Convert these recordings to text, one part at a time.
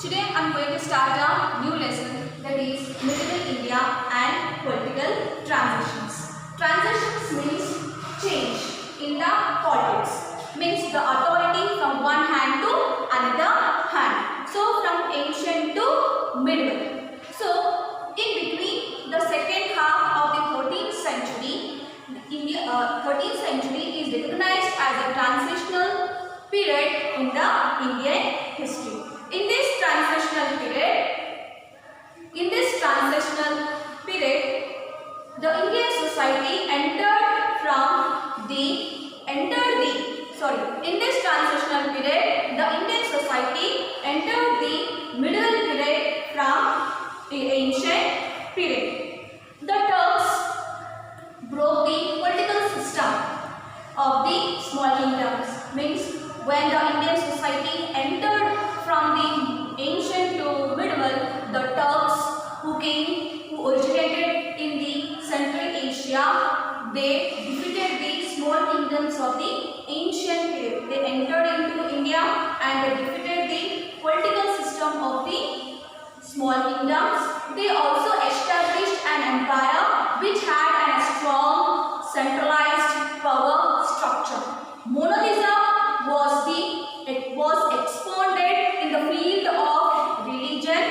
Today I am going to start a new lesson, that is Medieval India and Political Transitions. Transitions means change in the politics, means the authority from one hand to another hand. So from ancient to medieval. So in between the second half of the 13th century, 13th century is recognized as a transitional period in the Indian history. In this transitional period, the Indian society in this transitional period, the Indian society entered the middle period from the ancient period. The Turks broke the political system of the small kingdoms, means when the Indian society entered from the ancient to medieval, the Turks who originated in the Central Asia, they defeated the small kingdoms of the ancient period. They entered into India and they defeated the political system of the small kingdoms. They also established an empire which had a strong centralized power structure. Monotheism was expanded in the field of religion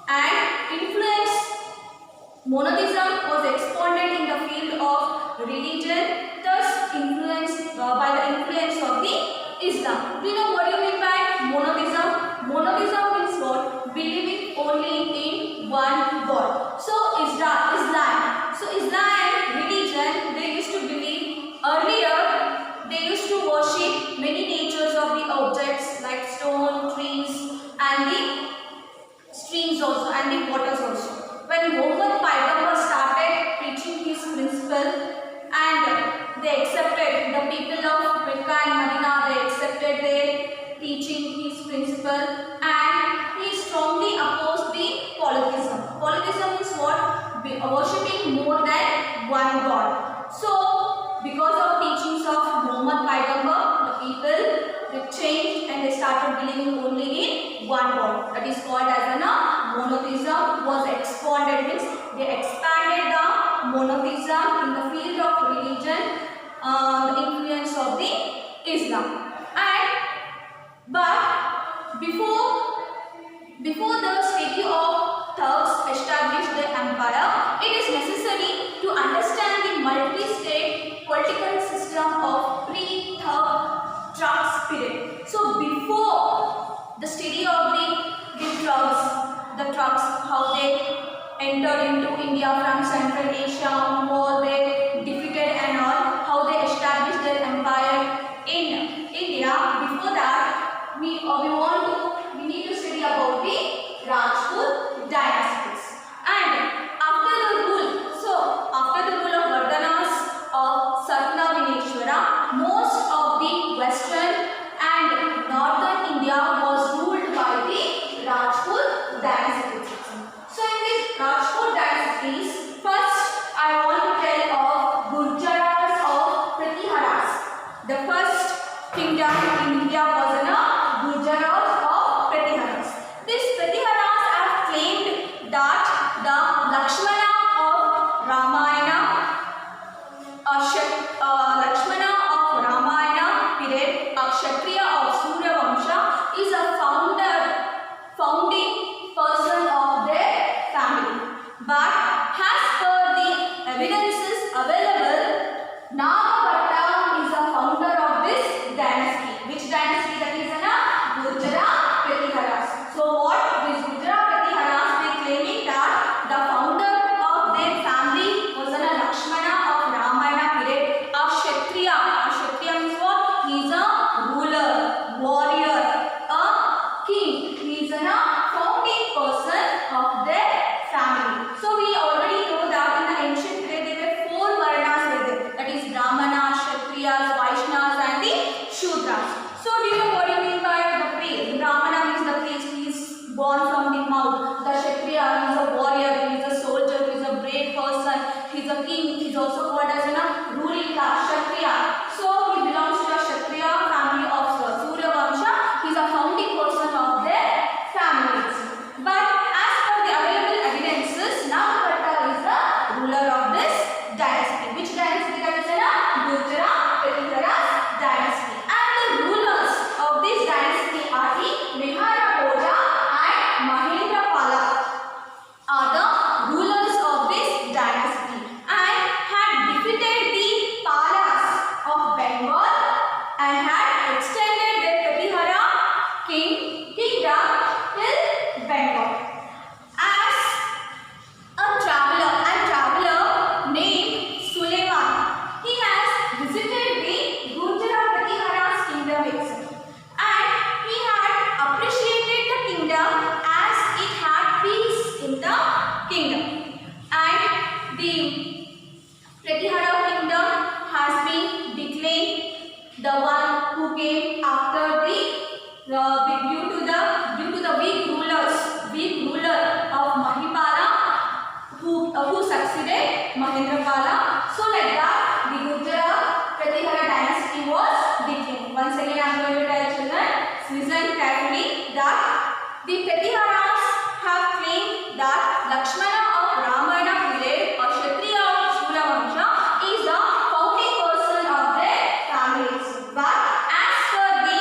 and influence. Monotheism was expanded in the field of religion, thus influenced by the influence of the Islam. Do you know what do you mean by monotheism? Monotheism means what? Believing only in one God. So Islam. So Islam religion, they used to believe earlier. They used to worship many natures of the objects like stone, trees, and the streams also, and the waters also. When Muhammad Paigambar started preaching his principle, and they accepted, the people of Mecca and Medina, they accepted their teaching, his principle, and he strongly opposed the polytheism. Polytheism is what? Worshipping more than one God. So, because of teachings of Muhammad Paigambar, the people, they changed and they started believing only in one God. That is called as monotheism was expanded, means they expanded the monotheism in the field of religion, the influence of the Islam. But before the city of Turks established their empire, it is necessary to understand the multi-state political system of pre-Turks period. So before the study of the Turks, how they entered into India from Central Asia, how they defeated and all, how they established their empire in India. Before that, we need to study about the Rajput dynasties. And after the rule of Vardhanas of Satnavineshwara, most of the western and northern India was ruled by the Rajput dynasties. So in these Rajput dynasties, first I want to tell of Gurjaras of Pratiharas. The first kingdom in India was Gurjaras of Pratiharas. These Pratiharas have claimed that the Lakshmana of Ramayana period, a Kshatriya of Surya Vamsha, is a founding person of their family. But as per the evidences available, Nagabhatta is a founder of this dynasty. Which dynasty? That is Gurjara Pratiharas. So what? These Gurjara Pratiharas, they claiming that the founder of their family was Lakshmana of Ramayana period, a Kshatriya. A Kshatriya means what? He is a ruler, warrior, a king. He is a founding person of their family. So we already know that in the ancient period there were 4 varnas were there. That is Brahmanas, Kshatriyas, Vaishnavas and the Shudras. So do you know what do you mean by the priest? Brahmana means the priest. He is born from the mouth. The Kshatriya is a warrior. He is a soldier. He is a brave person. He is a king. He is also called as ruling class, Kshatriya. So he belongs to the Kshatriya family of Surya Vamsha. He is a founding person of their family. due to the weak ruler of Mahipala who succeeded Mahendrapala. So like that the Gujara Pratihara dynasty was declining. Once again I am going to tell children, listen carefully, that the Pratiharas have claimed that Lakshmana of Ramayana period, a Kshatriya of Suryavanshi, is the founding person of their families. But as per the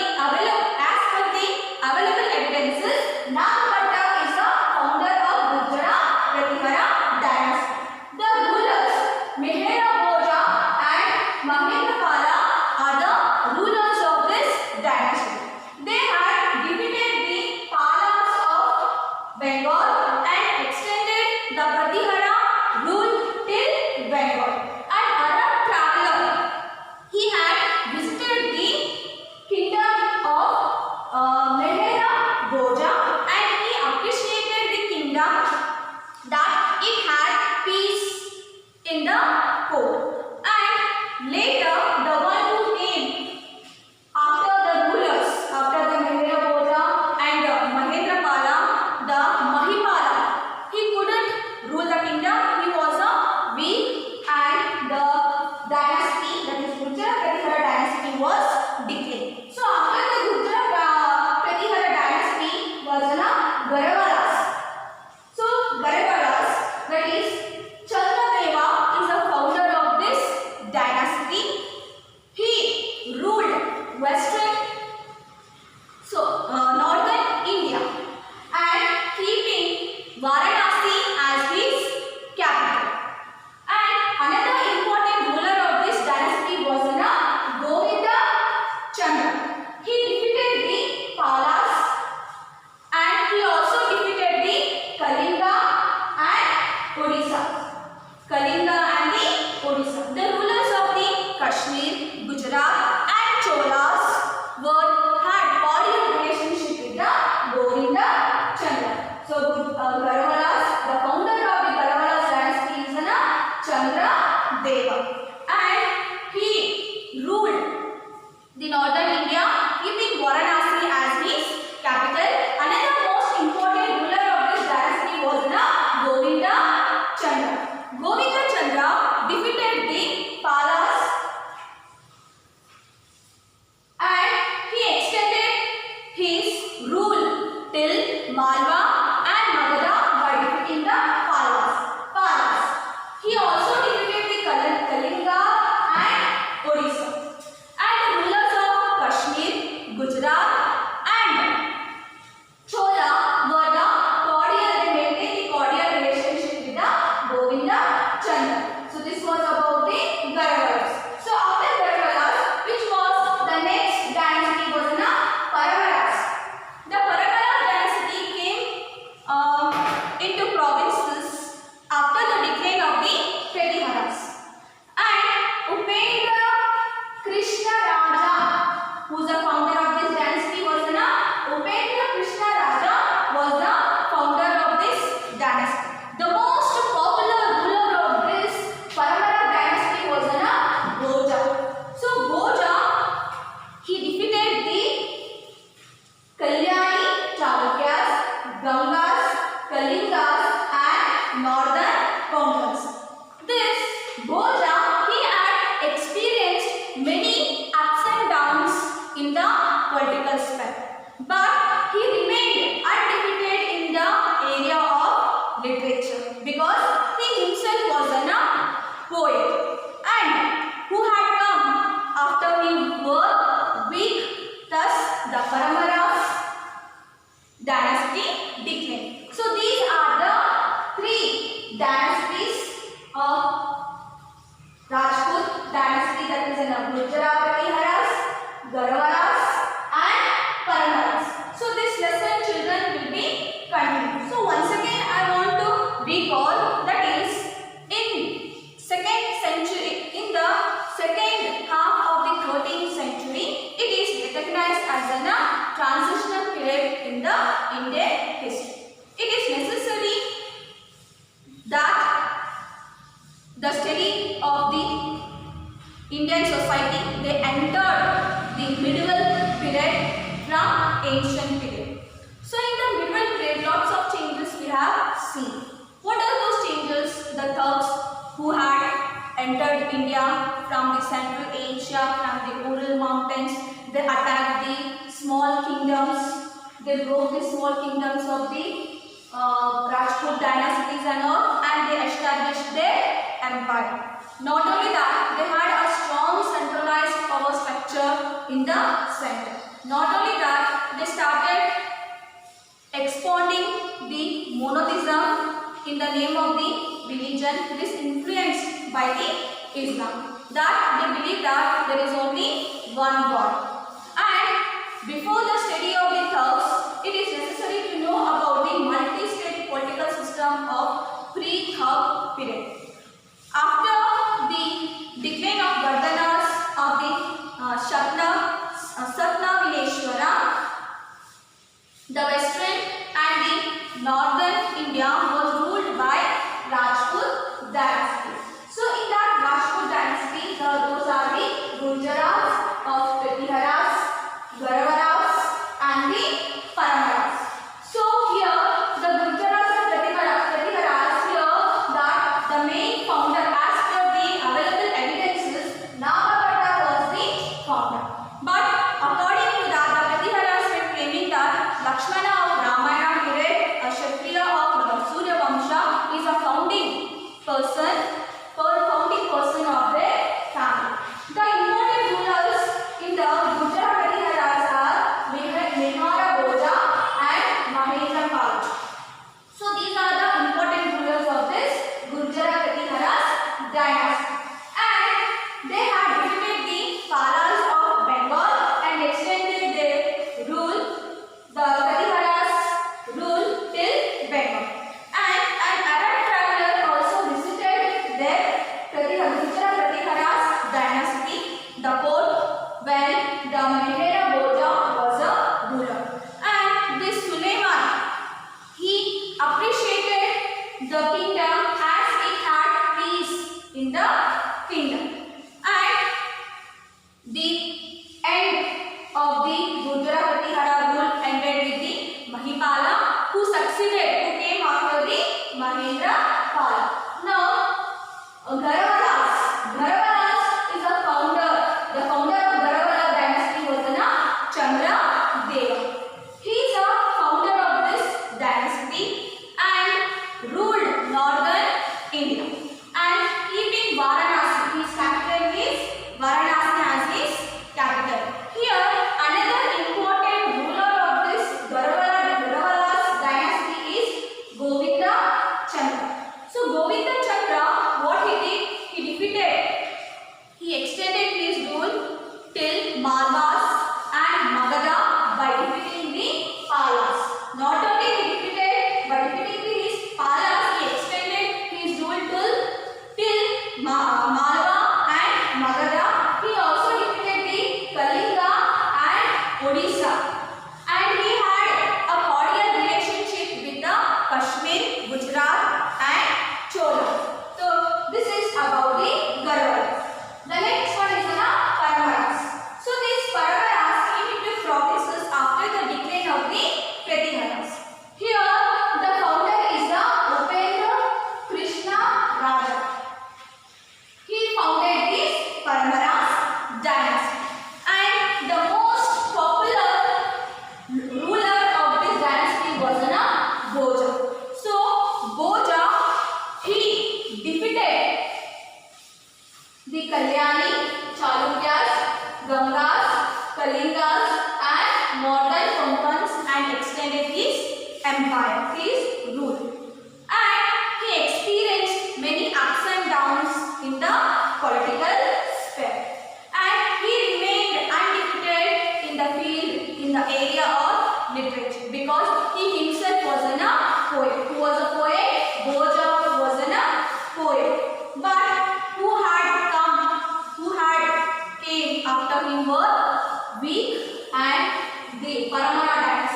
available evidences, Nagabhatta is the founder of Gujara Pratihara dynasty. The rulers Mihera Bhoja and Mahendrapala are the rulers of this dynasty. They had defeated the Palas of Bengal and extended the Pratihara rule till Bengal. An Arab traveler, he had visited the kingdom of Mihera Bhoja and he appreciated the kingdom that it had peace in the court. And later the one who came after the rulers, after the Mihera Bhoja and Mahendrapala, the Mahipala, he couldn't rule the kingdom. He was a weak and the dynasty, that is Gujara Pratihara dynasty, was decaying. So after the Gujara Pratihara dynasty was Garavalas. So Garavalas, that is Chandradeva, is the founder of this dynasty. He ruled western, northern India and keeping Varanasi as his capital. And another important ruler of this dynasty was Govinda Chandra. He defeated the Palas and he also defeated the Kalinga and Odisha. The rulers of the Kashmir, Gujarat and Cholas had cordial relationship with the Govinda Chandra. So Garavalas, the founder of the Garavalas dynasty is Chandra Deva, and he ruled the northern India, keeping Varanasi as his capital. Another most important ruler of this dynasty was Govinda Chandra. Govinda Chandra defeated the Palas and he extended his rule till Malwa and Magadha by defeating the Palas. He also defeated the Kalinga and Odisha. And the rulers of Kashmir, Gujarat and Chola were the cordial, they maintained the cordial relationship with the Govinda Chandra. So this was about the Garavalas. So after Garavalas, which was the next dynasty, was Paravaras. The Paravaras dynasty came into provinces after the decline of the Pratiharas. And Upendra Krishna Raja, who is the founder of this dynasty, was Upendra Krishna Raja was the founder of this dynasty. The most popular ruler of this Paramara dynasty was Bhoja. So Bhoja, he defeated the Kalyani Chalukyas, Gangas, Kalingas and northern Konkas. This Bhoja, he had experienced many ups and downs in the political sphere, but he remained undefeated in the area of literature because he himself was a poet and who had come after him were weak, thus the Paramaras dynasty declined. So these are the three dynasties of Rajput dynasty, that is Gujara Pratiharas, Garavalas and Paramaras. So this lesson, children, will be continued. So once again I want to recall, that is in the second half of the 13th century, it is recognized as a transitional period in the Indian history. It is necessary that the study of the Indian society, they entered the medieval period from ancient period. So in the medieval period, lots of changes we have seen. What are those changes? The Turks who had entered India from the Central Asia, from the Ural Mountains, they attacked the small kingdoms. They broke the small kingdoms of the Rajput dynasties and all, and they established their empire. Not only that, they had a strong centralized power structure in the center. Not only that, they started expounding the monotheism in the name of the religion. It is influenced by the Islam. That they believe that there is only one God. And before the study of the Turks, it is necessary to know about the multi-state political system of pre-Turk period. After the decline of Gardhanas of the Satnavineshwara, the western and the northern India was ruled by Rajput dynasty. So in that Rajput dynasty, those are the Gurjaras of Pratiharas, Garavaras and the Paramaras. So here the Gurjaras and Pratiharas, here that the main founder, as per the available evidences, Nagabhatta was the founder. But according to that, the Pratiharas were claiming that Lakshmana of Ramayana period, a Kshatriya of Surya Vamsha, is a founding person of their family. The important rulers in the Gujarat Pratiharas are Mehara Bhoja and Mahendra Pal. So these are the important rulers of this Gujarat Pratiharas dynasty. And they had defeated the Palas of Bengal and extended their rule, the Pratiharas rule, till Bengal. And an Arab traveler also visited their Gujarat Pratiharas dynasty, the court, when the Mehera Bhoja was a ruler. And this Suleiman, he appreciated the kingdom as it had peace in the kingdom. And the end of the Gujarat Pratihara rule ended with the Mahipala, who came after the Mahendra Pala. Now, Garavalas is the founder of Garavala dynasty was Chandra Deva. He is a founder of this dynasty and ruled northern India. And keeping Varanasi, his capital is Varanasi as his capital. Here, another important ruler of this Garavalas dynasty is Govinda Chandra. So Govinda Chandra, what he did, he extended his rule till Malvas and Magadha by defeating the Palas. Not only he defeated, but defeating his Palas, he extended his rule till Malwa and Magadha. He also defeated the Kalinga and Odisha. And he had a cordial relationship with the Kashmir, Gujarat and Chola. So this is about the Garavalas. The next one is the Paramaras. So these Paramaras came into provinces after the decline of the Pratiharas. Here the founder is the Upendra Krishna Raja. He founded this Paramaras dynasty. And the most popular ruler of this dynasty was Bhoja. So Bhoja, he defeated the Kalyani, Chalukyas, Gangas, Kalingas and northern Konkans and extended his empire, his rule. And he experienced many ups and downs in the political sphere. And he remained undefeated in the field, in the area of literature, because he himself was a poet. Who was a poet? Bhoja was a poet. But who came after him were weak, and the Paramara dynasty